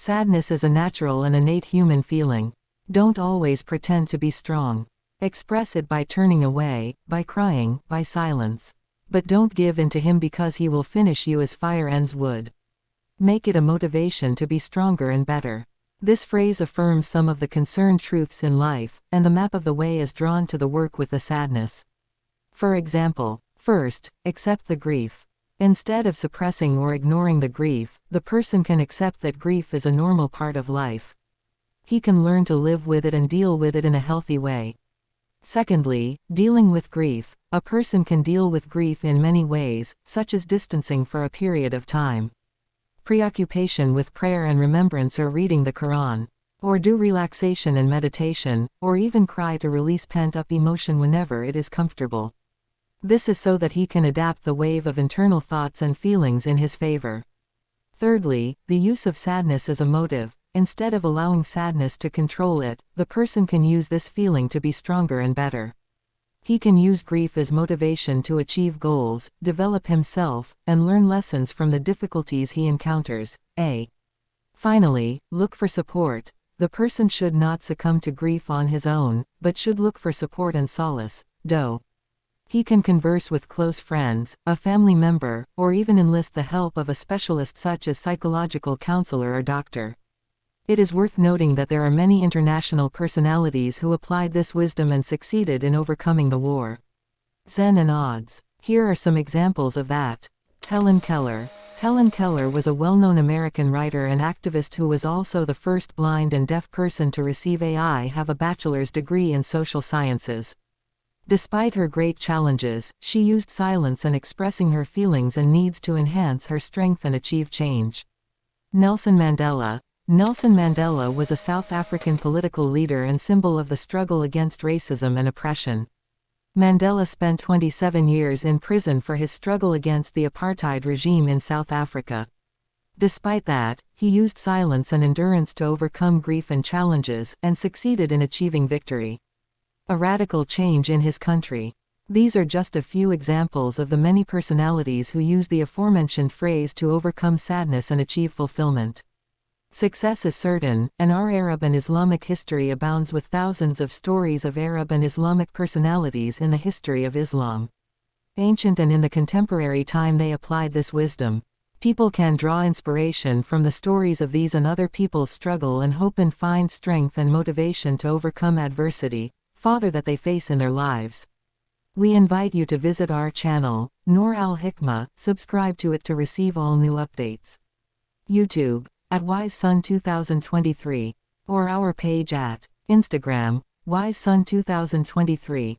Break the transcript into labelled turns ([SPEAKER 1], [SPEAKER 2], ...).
[SPEAKER 1] Sadness is a natural and innate human feeling. Don't always pretend to be strong. Express it by turning away, by crying, by silence. But don't give in to him because he will finish you as fire ends wood. Make it a motivation to be stronger and better. This phrase affirms some of the concerned truths in life, and the map of the way is drawn to the work with the sadness. For example, first, accept the grief. Instead of suppressing or ignoring the grief, the person can accept that grief is a normal part of life. He can learn to live with it and deal with it in a healthy way. Secondly, dealing with grief. A person can deal with grief in many ways, such as distancing for a period of time, preoccupation with prayer and remembrance or reading the Quran, or do relaxation and meditation, or even cry to release pent-up emotion whenever it is comfortable. This is so that he can adapt the wave of internal thoughts and feelings in his favor. Thirdly, the use of sadness as a motive. Instead of allowing sadness to control it, the person can use this feeling to be stronger and better. He can use grief as motivation to achieve goals, develop himself, and learn lessons from the difficulties he encounters. Finally, look for support. The person should not succumb to grief on his own, but should look for support and solace. He can converse with close friends, a family member, or even enlist the help of a specialist such as psychological counselor or doctor. It is worth noting that there are many international personalities who applied this wisdom and succeeded in overcoming the war. Zen and odds. Here are some examples of that. Helen Keller. Helen Keller was a well-known American writer and activist who was also the first blind and deaf person to receive have a bachelor's degree in social sciences. Despite her great challenges, she used silence and expressing her feelings and needs to enhance her strength and achieve change. Nelson Mandela. Nelson Mandela was a South African political leader and symbol of the struggle against racism and oppression. Mandela spent 27 years in prison for his struggle against the apartheid regime in South Africa. Despite that, he used silence and endurance to overcome grief and challenges, and succeeded in achieving victory. A radical change in his country. These are just a few examples of the many personalities who use the aforementioned phrase to overcome sadness and achieve fulfillment. Success is certain, and our Arab and Islamic history abounds with thousands of stories of Arab and Islamic personalities in the history of Islam. Ancient and in the contemporary time they applied this wisdom. People can draw inspiration from the stories of these and other people's struggle and hope and find strength and motivation to overcome adversity, that they face in their lives. We invite you to visit our channel, Noor Al Hikmah, subscribe to it to receive all new updates. YouTube, at WiseSun2023, or our page at Instagram, WiseSun2023.